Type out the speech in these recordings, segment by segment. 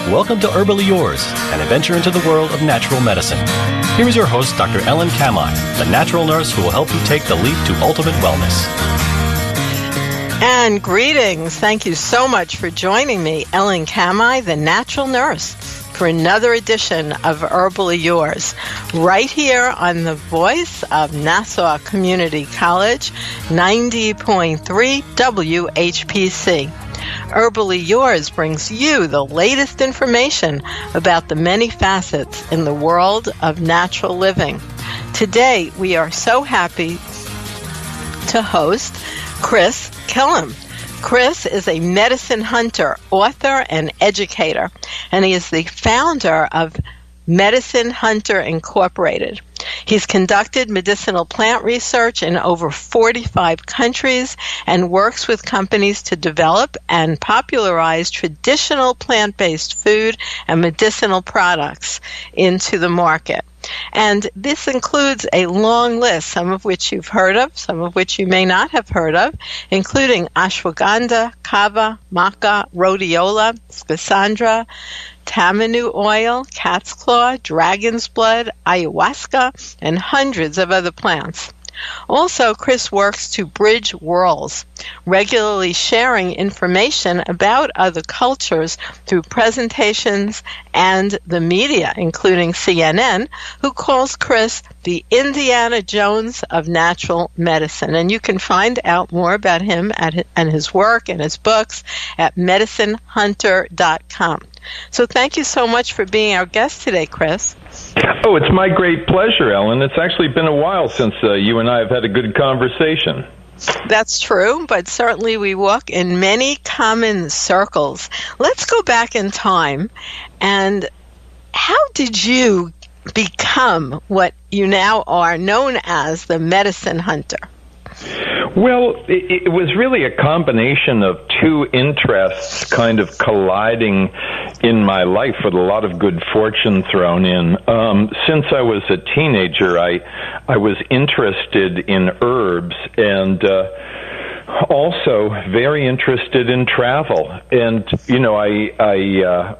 Welcome to Herbally Yours, an adventure into the world of natural medicine. Here is your host, Dr. Ellen Kamhi, the natural nurse who will help you take the leap to ultimate wellness. And greetings. Thank you so much for joining me, Ellen Kamhi, the natural nurse, for another edition of Herbally Yours, right here on the voice of Nassau Community College, 90.3 WHPC. Herbally Yours brings you the latest information about the many facets in the world of natural living. Today, we are so happy to host Chris Kilham. Chris is a medicine hunter, author, and educator, and he is the founder of Medicine Hunter Incorporated. He's conducted medicinal plant research in over 45 countries and works with companies to develop and popularize traditional plant-based food and medicinal products into the market. And this includes a long list, some of which you've heard of, some of which you may not have heard of, including ashwagandha, kava, maca, rhodiola, schisandra, tamanu oil, cat's claw, dragon's blood, ayahuasca, and hundreds of other plants. Also, Chris works to bridge worlds, regularly sharing information about other cultures through presentations and the media, including CNN, who calls Chris the Indiana Jones of natural medicine. And you can find out more about him and his work and his books at medicinehunter.com. So thank you so much for being our guest today, Chris. Oh, it's my great pleasure, Ellen. It's actually been a while since you and I have had a good conversation. That's true, but certainly we walk in many common circles. Let's go back in time. And how did you become what you now are known as the medicine hunter? Well, it was really a combination of two interests kind of colliding in my life with a lot of good fortune thrown in. Since I was a teenager, I was interested in herbs and also very interested in travel. And, you know, I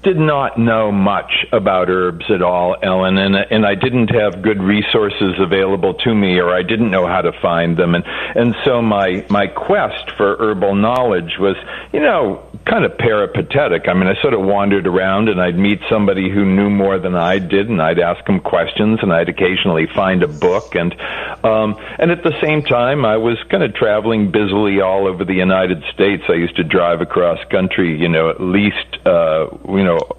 did not know much about herbs at all, Ellen, and I didn't have good resources available to me, or I didn't know how to find them. And so my quest for herbal knowledge was, you know, kind of peripatetic. I mean, I sort of wandered around, and I'd meet somebody who knew more than I did, and I'd ask them questions, and I'd occasionally find a book. And at the same time, I was kind of traveling busily all over the United States. I used to drive across country, you know, at least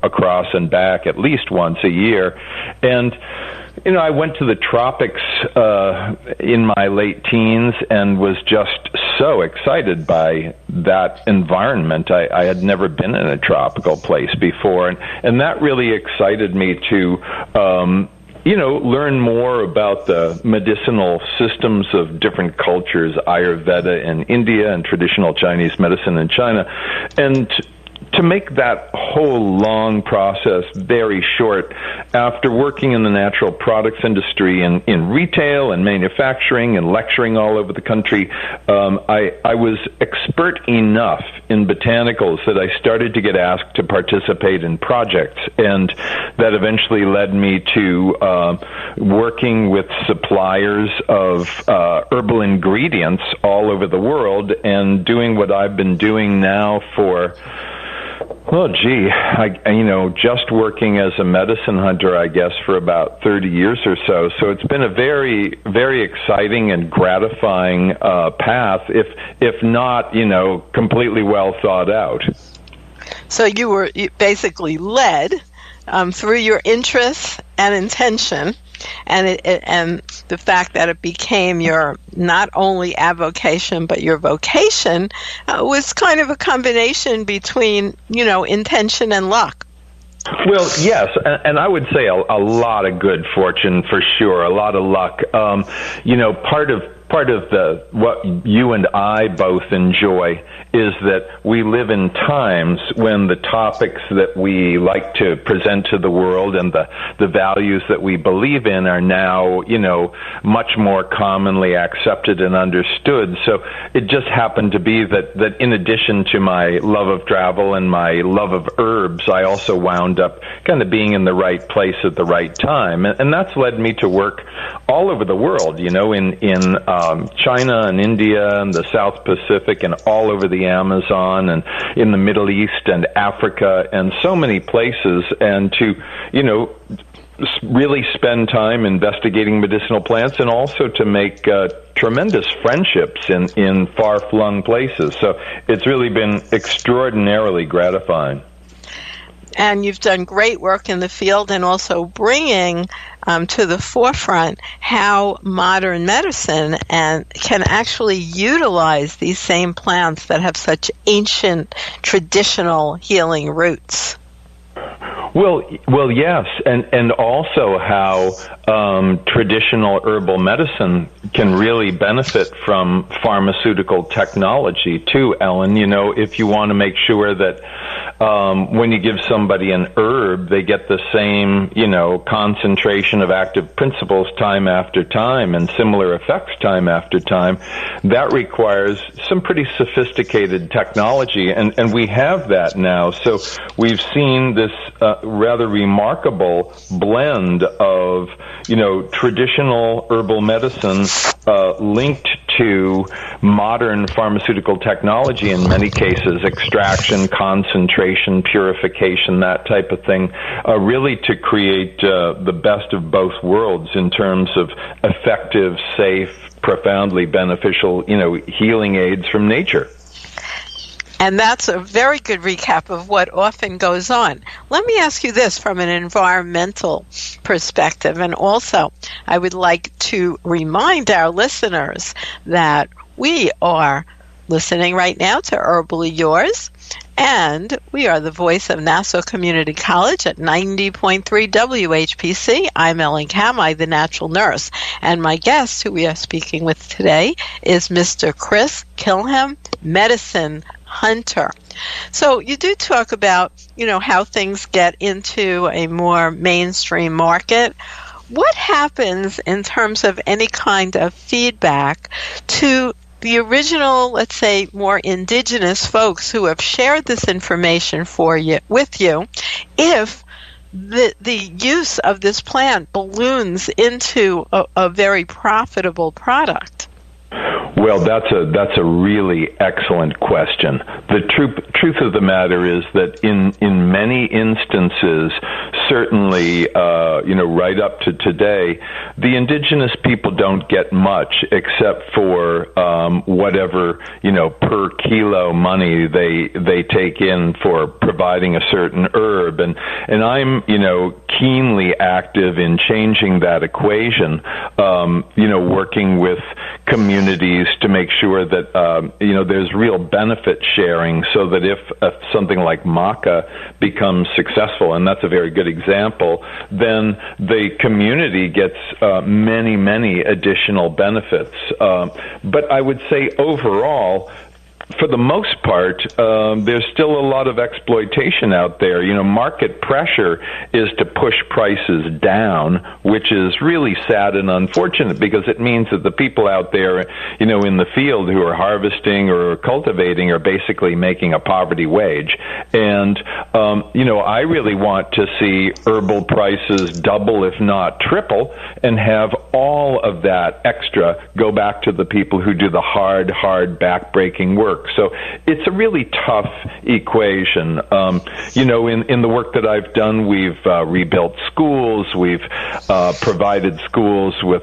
across and back at least once a year. And, you know, I went to the tropics in my late teens and was just so excited by that environment. I had never been in a tropical place before, and that really excited me to learn more about the medicinal systems of different cultures, Ayurveda in India and traditional Chinese medicine in China. And to make that whole long process very short, after working in the natural products industry in retail and manufacturing and lecturing all over the country, I was expert enough in botanicals that I started to get asked to participate in projects, and that eventually led me to working with suppliers of herbal ingredients all over the world and doing what I've been doing now for just working as a medicine hunter, I guess, for about 30 years or so. So it's been a very, very exciting and gratifying path, if not, completely well thought out. So you were basically led through your interests and intention, and the fact that it became your not only avocation but your vocation was kind of a combination between intention and luck. Well, yes, and I would say a lot of good fortune for sure, a lot of luck. Part of part of what you and I both enjoy is that we live in times when the topics that we like to present to the world and the values that we believe in are now, much more commonly accepted and understood. So it just happened to be that in addition to my love of travel and my love of herbs, I also wound up kind of being in the right place at the right time. And that's led me to work all over the world, in China and India and the South Pacific and all over the Amazon and in the Middle East and Africa and so many places, and to, really spend time investigating medicinal plants and also to make tremendous friendships in far-flung places. So it's really been extraordinarily gratifying. And you've done great work in the field and also bringing to the forefront how modern medicine can actually utilize these same plants that have such ancient, traditional healing roots. Well, yes, and also how traditional herbal medicine can really benefit from pharmaceutical technology too, Ellen. If you want to make sure that when you give somebody an herb, they get the same, concentration of active principles time after time and similar effects time after time, that requires some pretty sophisticated technology, and we have that now. So we've seen this rather remarkable blend of, traditional herbal medicine linked to modern pharmaceutical technology, in many cases, extraction, concentration, purification, that type of thing, really to create the best of both worlds in terms of effective, safe, profoundly beneficial, healing aids from nature. And that's a very good recap of what often goes on. Let me ask you this from an environmental perspective. And also, I would like to remind our listeners that we are listening right now to Herbally Yours, and we are the voice of Nassau Community College at 90.3 WHPC. I'm Ellen Kamhi, the natural nurse, and my guest who we are speaking with today is Mr. Chris Kilham, medicine hunter. So you do talk about, how things get into a more mainstream market. What happens in terms of any kind of feedback to the original, let's say, more indigenous folks who have shared this information with you, if the use of this plant balloons into a very profitable product? Well, that's a really excellent question. The truth of the matter is that in many instances, certainly, right up to today, the indigenous people don't get much except for whatever, per kilo money they take in for providing a certain herb. And I'm, keenly active in changing that equation, working with communities to make sure that, there's real benefit sharing, so that if something like maca becomes successful, and that's a very good example, then the community gets many, many additional benefits. But I would say overall, for the most part, there's still a lot of exploitation out there. Market pressure is to push prices down, which is really sad and unfortunate, because it means that the people out there, in the field who are harvesting or cultivating are basically making a poverty wage. And, I really want to see herbal prices double, if not triple, and have all of that extra go back to the people who do the hard back-breaking work. So it's a really tough equation. In the work that I've done, we've rebuilt schools, we've provided schools with,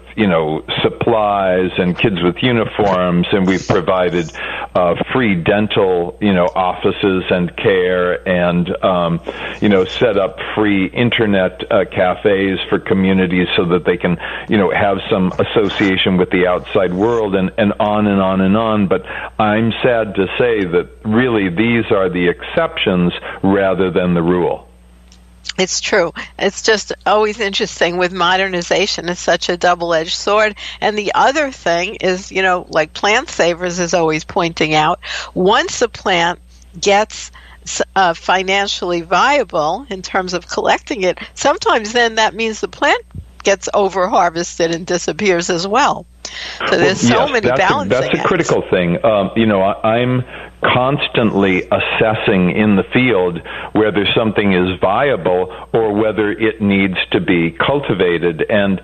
supplies and kids with uniforms, and we've provided free dental, offices and care, and, set up free internet cafes for communities so that they can, have some association with the outside world, and on and on and on. But I'm sad to say that really these are the exceptions rather than the rule. It's true. It's just always interesting with modernization. It's such a double-edged sword. And the other thing is, like Plant Savers is always pointing out, once a plant gets financially viable in terms of collecting it, sometimes then that means the plant gets over-harvested and disappears as well. So there's so many balancing acts. That's a critical thing. I'm constantly assessing in the field whether something is viable or whether it needs to be cultivated. And,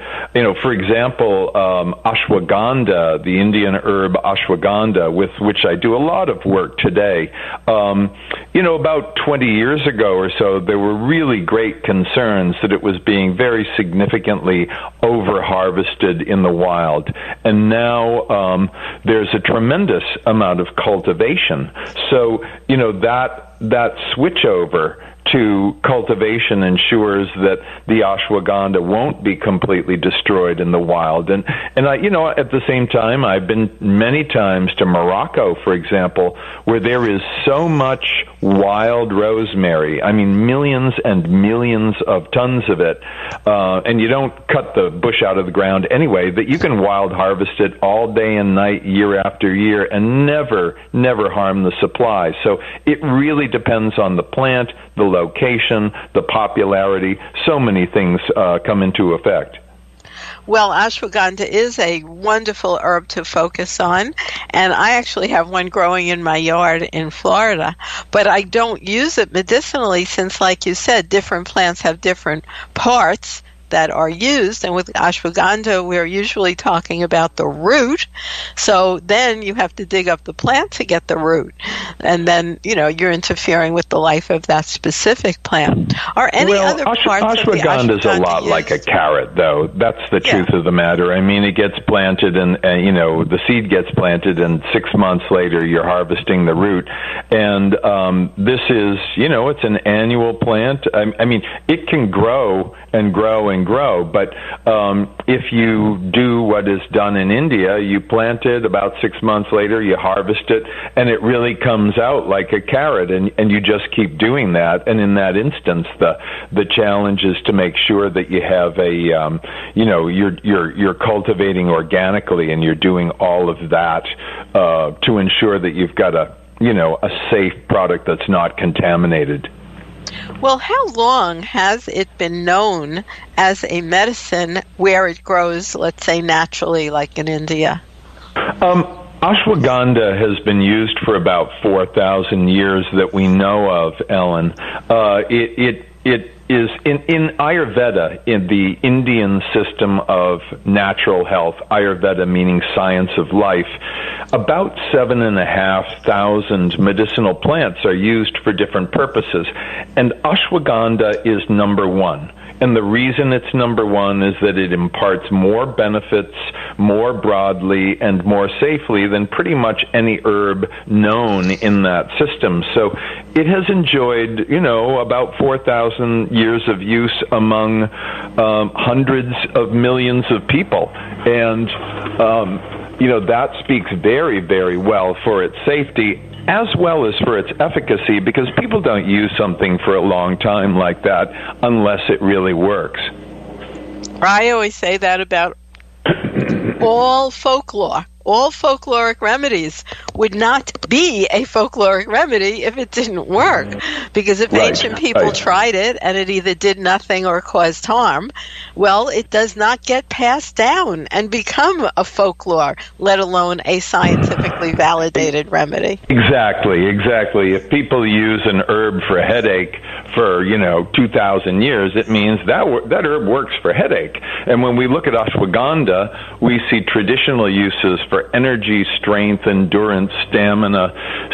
for example, ashwagandha, the Indian herb ashwagandha, with which I do a lot of work today, about 20 years ago or so, there were really great concerns that it was being very significantly over-harvested in the wild. And now there's a tremendous amount of cultivation. So, that switchover to cultivation ensures that the ashwagandha won't be completely destroyed in the wild. And I, at the same time, I've been many times to Morocco, for example, where there is so much wild rosemary. I mean, millions and millions of tons of it. And you don't cut the bush out of the ground anyway, that you can wild harvest it all day and night, year after year, and never harm the supply. So it really depends on the plant, the location, the popularity. So many things come into effect. Well, ashwagandha is a wonderful herb to focus on, and I actually have one growing in my yard in Florida, but I don't use it medicinally since, like you said, different plants have different parts that are used, and with ashwagandha we're usually talking about the root, so then you have to dig up the plant to get the root, and then you're interfering with the life of that specific plant. Are any other parts ashwagandha is a lot like a carrot, though. That's the truth of the matter. I mean, it gets planted, and the seed gets planted, and 6 months later you're harvesting the root, and this is it's an annual plant. I mean, it can grow and grow and grow, but if you do what is done in India, you plant it, about 6 months later you harvest it, and it really comes out like a carrot, and you just keep doing that. And in that instance, the challenge is to make sure that you have you're cultivating organically, and you're doing all of that to ensure that you've got a safe product that's not contaminated. Well, how long has it been known as a medicine where it grows, let's say, naturally, like in India? Ashwagandha has been used for about 4,000 years that we know of, Ellen. It is in Ayurveda, in the Indian system of natural health, Ayurveda meaning science of life, about 7,500 medicinal plants are used for different purposes, and ashwagandha is number one. And the reason it's number one is that it imparts more benefits more broadly and more safely than pretty much any herb known in that system. So it has enjoyed, about 4,000 years of use among hundreds of millions of people. And, that speaks very, very well for its safety, as well as for its efficacy, because people don't use something for a long time like that unless it really works. I always say that about all folklore. All folkloric remedies would not be a folkloric remedy if it didn't work. Because if ancient people tried it and it either did nothing or caused harm, well, it does not get passed down and become a folklore, let alone a scientifically validated remedy. Exactly. If people use an herb for a headache for, 2,000 years, it means that herb works for headache. And when we look at ashwagandha, we see traditional uses for energy, strength, endurance, stamina,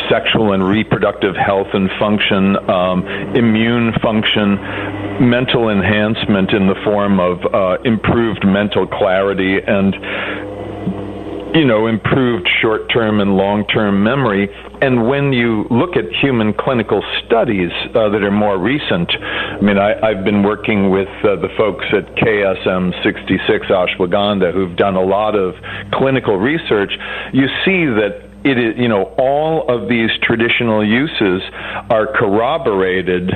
sexual and reproductive health and function, immune function, mental enhancement in the form of improved mental clarity and improved short-term and long-term memory. And when you look at human clinical studies that are more recent, I've been working with the folks at KSM 66 Ashwagandha who've done a lot of clinical research. You see that it is, all of these traditional uses are corroborated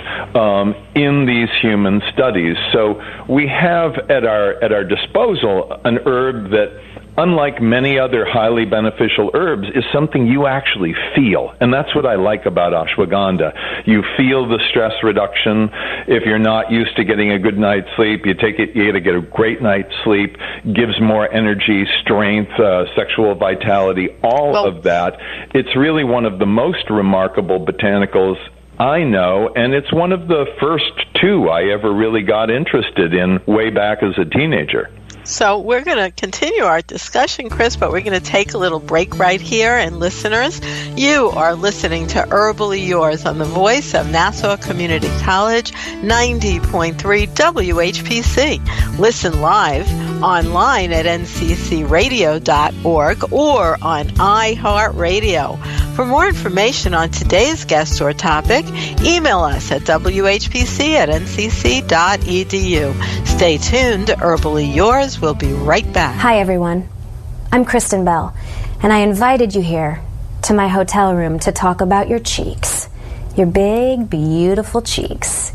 in these human studies. So we have at our disposal an herb that, unlike many other highly beneficial herbs, is something you actually feel. And that's what I like about ashwagandha. You feel the stress reduction. If you're not used to getting a good night's sleep, you take it, you get to get a great night's sleep, gives more energy, strength, sexual vitality, all of that. It's really one of the most remarkable botanicals I know, and it's one of the first two I ever really got interested in way back as a teenager. So we're going to continue our discussion, Chris, but we're going to take a little break right here. And listeners, you are listening to Herbally Yours on the voice of Nassau Community College, 90.3 WHPC. Listen live online at nccradio.org or on iHeartRadio. For more information on today's guest or topic, email us at whpc@ncc.edu. Stay tuned. Herbally Yours. We'll be right back. Hi, everyone. I'm Kristen Bell, and I invited you here to my hotel room to talk about your cheeks. Your big, beautiful cheeks.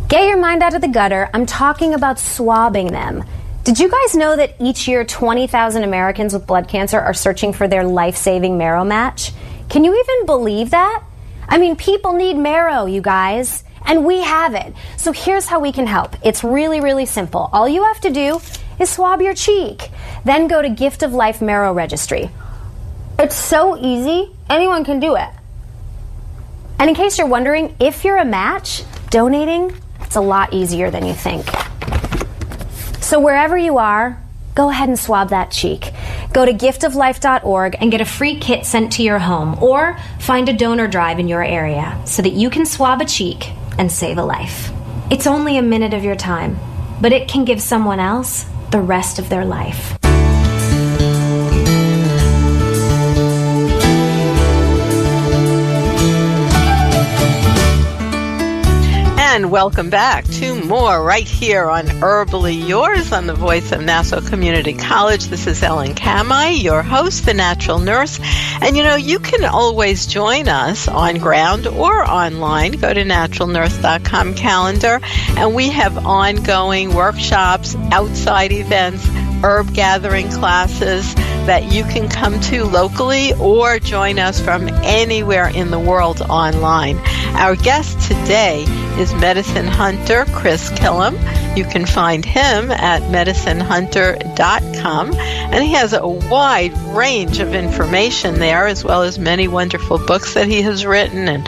Get your mind out of the gutter. I'm talking about swabbing them. Did you guys know that each year 20,000 Americans with blood cancer are searching for their life-saving marrow match? Can you even believe that? I mean, people need marrow, you guys, and we have it. So here's how we can help. It's really, really simple. All you have to do is swab your cheek. Then go to Gift of Life Marrow Registry. It's so easy, anyone can do it. And in case you're wondering, if you're a match, donating, it's a lot easier than you think. So wherever you are, go ahead and swab that cheek. Go to giftoflife.org and get a free kit sent to your home, or find a donor drive in your area so that you can swab a cheek and save a life. It's only a minute of your time, but it can give someone else the rest of their life. And welcome back to more right here on Herbally Yours on the voice of Nassau Community College. This is Ellen Kamhi, your host, the natural nurse. And you can always join us on ground or online. Go to naturalnurse.com calendar, and we have ongoing workshops, outside events, herb gathering classes that you can come to locally or join us from anywhere in the world online. Our guest today is medicine hunter Chris Kilham. You can find him at medicinehunter.com, and he has a wide range of information there, as well as many wonderful books that he has written and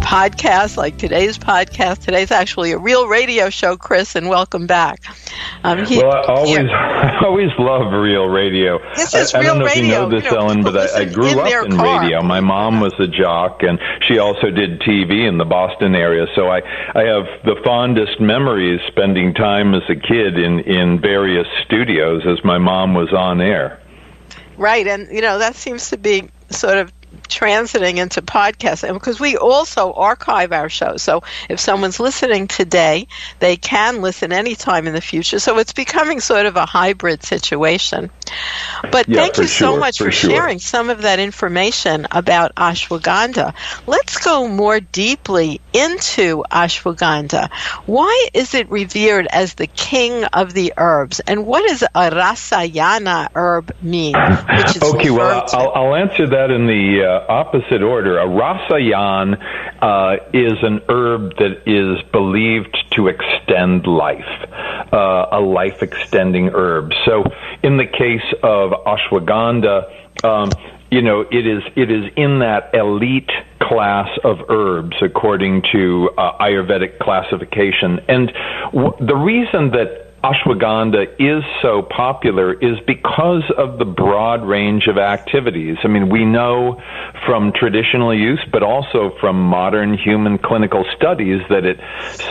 podcasts like today's podcast. Today's actually a real radio show, Chris, and welcome back. I always love real radio. This is I real don't know radio. if you know this, Ellen, but I grew up in radio. My mom was a jock, and she also did TV in the Boston area, so I have the fondest memories spending time as a kid in various studios as my mom was on air. Right, and that seems to be sort of transiting into podcasts, and because we also archive our shows, so if someone's listening today, they can listen anytime in the future. So it's becoming sort of a hybrid situation. But thank you so much for sharing some of that information about ashwagandha. Let's go more deeply into ashwagandha. Why is it revered as the king of the herbs, and what does a Rasayana herb mean? Okay, well, I'll answer that in the opposite order. A Rasayana is an herb that is believed to extend life, a life-extending herb. So in the case of ashwagandha, it is in that elite class of herbs according to Ayurvedic classification. And the reason that ashwagandha is so popular is because of the broad range of activities. I mean, we know from traditional use, but also from modern human clinical studies, that it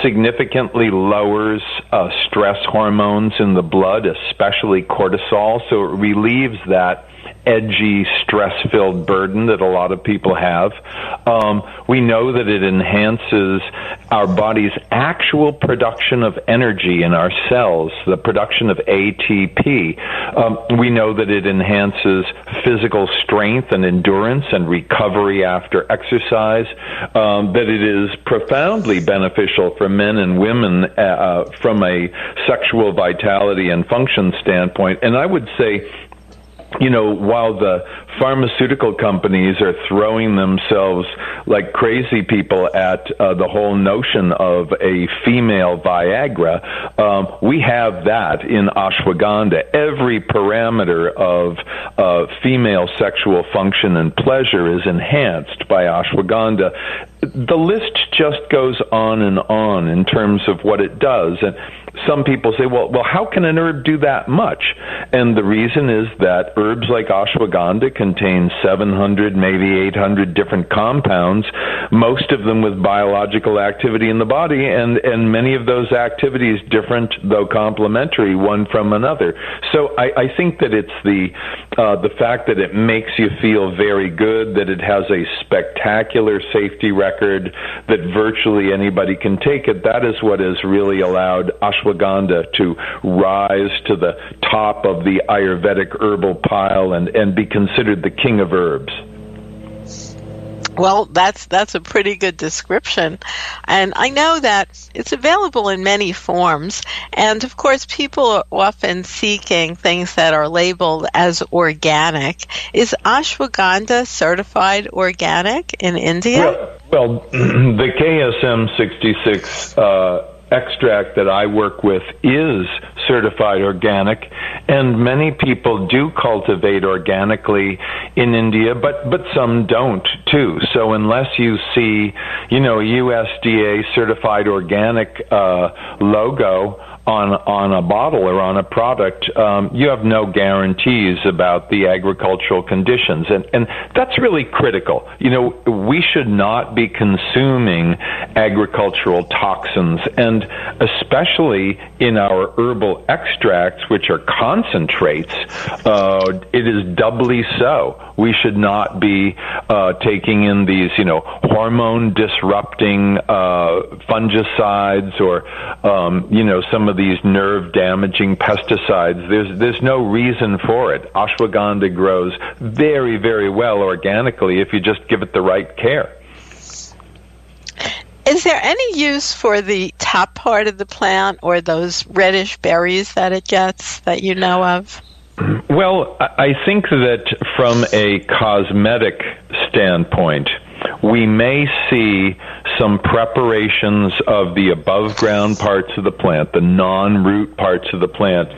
significantly lowers stress hormones in the blood, especially cortisol, so it relieves that edgy, stress-filled burden that a lot of people have. We know that it enhances our body's actual production of energy in our cells, the production of ATP. We know that it enhances physical strength and endurance and recovery after exercise, that it is profoundly beneficial for men and women from a sexual vitality and function standpoint. And I would say, while the pharmaceutical companies are throwing themselves like crazy people at the whole notion of a female Viagra, we have that in ashwagandha. Every parameter of female sexual function and pleasure is enhanced by ashwagandha. The list just goes on and on in terms of what it does. And some people say, well, how can an herb do that much? And the reason is that herbs like ashwagandha contain 700, maybe 800 different compounds, most of them with biological activity in the body, and many of those activities different, though complementary, one from another. So I think that it's the fact that it makes you feel very good, that it has a spectacular safety record, that virtually anybody can take it. That is what has really allowed ashwagandha to rise to the top of the Ayurvedic herbal pile and be considered the king of herbs. Well, that's a pretty good description. And I know that it's available in many forms. And, of course, people are often seeking things that are labeled as organic. Is ashwagandha certified organic in India? Well, the KSM 66 extract that I work with is certified organic, and many people do cultivate organically in India, but some don't too. So unless you see, a USDA certified organic logo on a bottle or on a product, you have no guarantees about the agricultural conditions. And that's really critical. We should not be consuming agricultural toxins, and especially in our herbal extracts, which are concentrates, it is doubly so. We should not be taking in these, hormone-disrupting fungicides or, some of these nerve-damaging pesticides. There's no reason for it. Ashwagandha grows very, very well organically if you just give it the right care. Is there any use for the top part of the plant or those reddish berries that it gets that you know of? Well, I think that from a cosmetic standpoint, we may see some preparations of the above-ground parts of the plant, the non-root parts of the plant,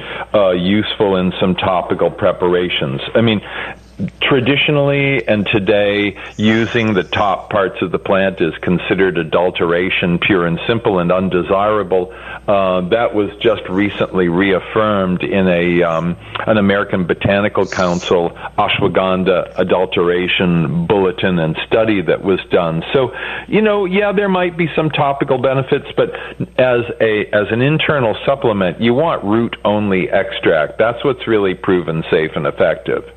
useful in some topical preparations. I mean, traditionally and today, using the top parts of the plant is considered adulteration, pure and simple, and undesirable. That was just recently reaffirmed in an American Botanical Council ashwagandha adulteration bulletin and study that was done. So, there might be some topical benefits, but as an internal supplement, you want root-only extract. That's what's really proven safe and effective.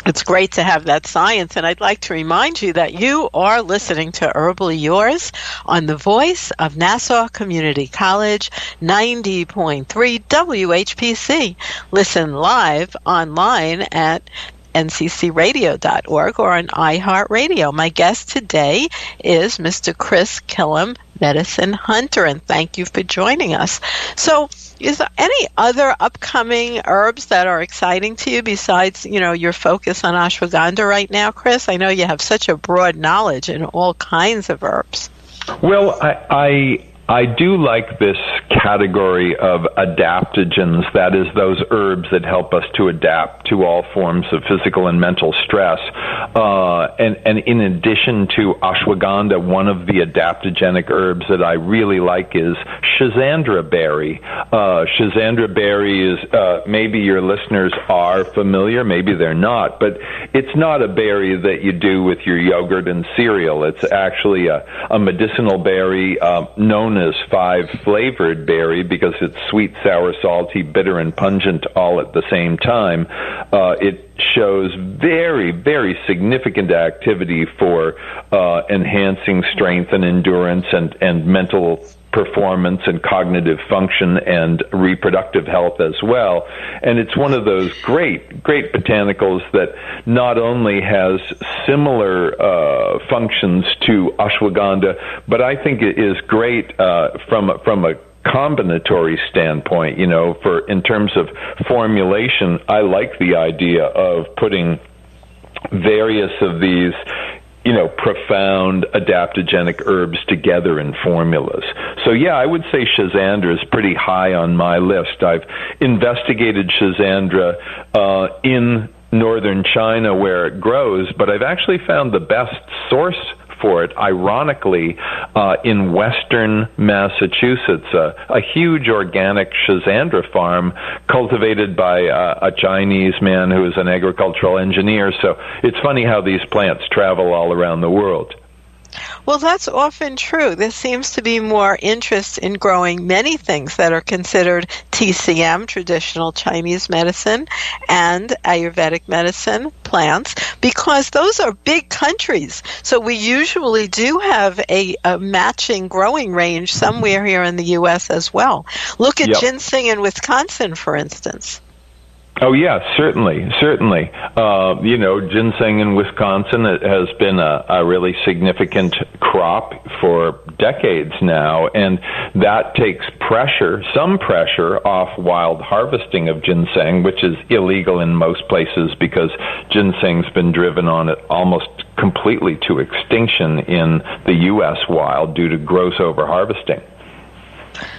It's great to have that science, and I'd like to remind you that you are listening to Herbally Yours on the voice of Nassau Community College, 90.3 WHPC. Listen live online at nccradio.org or on iHeartRadio. My guest today is Mr. Chris Kilham, Medicine Hunter, and thank you for joining us. So, is there any other upcoming herbs that are exciting to you besides, your focus on ashwagandha right now, Chris? I know you have such a broad knowledge in all kinds of herbs. Well, I do like this category of adaptogens, that is, those herbs that help us to adapt to all forms of physical and mental stress. And in addition to ashwagandha, one of the adaptogenic herbs that I really like is Schizandra Berry. Schizandra Berry is, maybe your listeners are familiar, maybe they're not, but it's not a berry that you do with your yogurt and cereal. It's actually a medicinal berry known as 5-flavored berry because it's sweet, sour, salty, bitter, and pungent all at the same time. It shows very, very significant activity for enhancing strength and endurance and mental performance and cognitive function and reproductive health as well. And it's one of those great botanicals that not only has similar functions to ashwagandha, but I think it is great from a combinatory standpoint, in terms of formulation. I like the idea of putting various of these, profound adaptogenic herbs together in formulas. So yeah, I would say Schizandra is pretty high on my list. I've investigated Schizandra in northern China where it grows, but I've actually found the best source for it, ironically, in western Massachusetts, a huge organic Schizandra farm cultivated by a Chinese man who is an agricultural engineer. So it's funny how these plants travel all around the world. Well, that's often true. There seems to be more interest in growing many things that are considered TCM, traditional Chinese medicine, and Ayurvedic medicine plants, because those are big countries. So we usually do have a matching growing range somewhere here in the U.S. as well. Look at ginseng in Wisconsin, for instance. Oh, yeah, certainly. Ginseng in Wisconsin has been a really significant crop for decades now, and that takes some pressure off wild harvesting of ginseng, which is illegal in most places because ginseng's been driven on it almost completely to extinction in the U.S. wild due to gross overharvesting.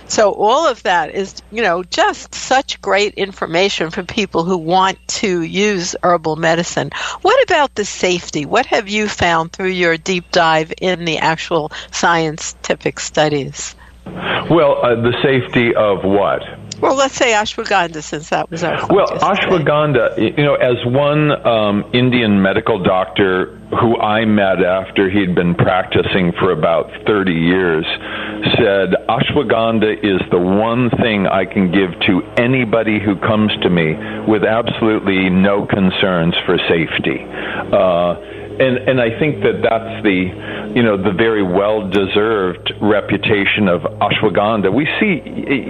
So all of that is, just such great information for people who want to use herbal medicine. What about the safety? What have you found through your deep dive in the actual scientific studies? Well, the safety of what? Well, let's say ashwagandha, since that was our focus. Well, ashwagandha, as one Indian medical doctor who I met after he'd been practicing for about 30 years said, ashwagandha is the one thing I can give to anybody who comes to me with absolutely no concerns for safety. And I think that's the very well-deserved reputation of ashwagandha. We see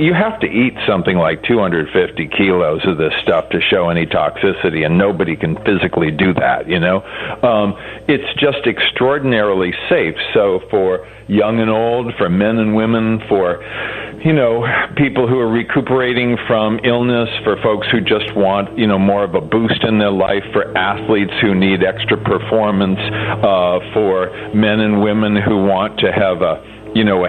you have to eat something like 250 kilos of this stuff to show any toxicity, and nobody can physically do that, It's just extraordinarily safe. So for young and old, for men and women, for people who are recuperating from illness, for folks who just want, more of a boost in their life, for athletes who need extra performance, for men and women who want to have a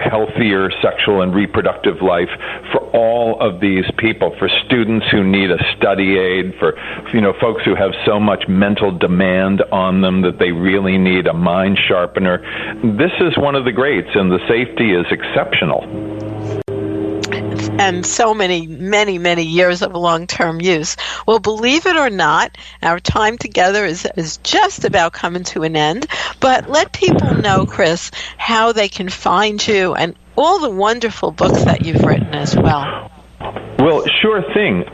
healthier sexual and reproductive life, for all of these people, for students who need a study aid, for, folks who have so much mental demand on them that they really need a mind sharpener. This is one of the greats, and the safety is exceptional. And so many years of long-term use. Well, believe it or not, our time together is just about coming to an end. But let people know, Chris, how they can find you and all the wonderful books that you've written as well. Well, sure thing.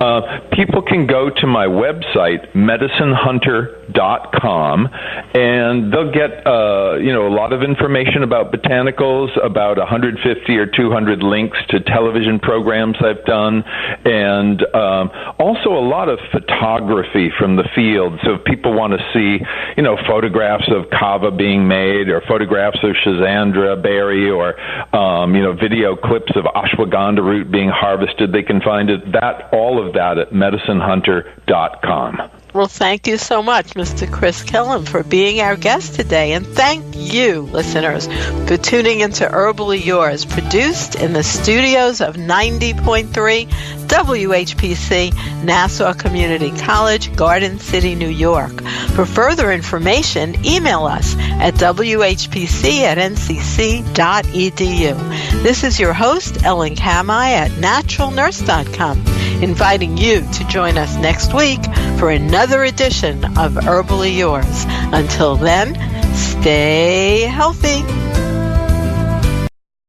People can go to my website, medicinehunter.com, and they'll get, a lot of information about botanicals, about 150 or 200 links to television programs I've done, and also a lot of photography from the field. So if people want to see, photographs of kava being made, or photographs of Schizandra Berry, or, video clips of ashwagandha root being harvested, they can find all of that at medicinehunter.com. Well, thank you so much, Mr. Chris Kilham, for being our guest today. And thank you, listeners, for tuning into Herbally Yours, produced in the studios of 90.3 WHPC, Nassau Community College, Garden City, New York. For further information, email us at whpc@ncc.edu. This is your host, Ellen Kamhi at naturalnurse.com, inviting you to join us next week for another edition of Herbally Yours. Until then, stay healthy.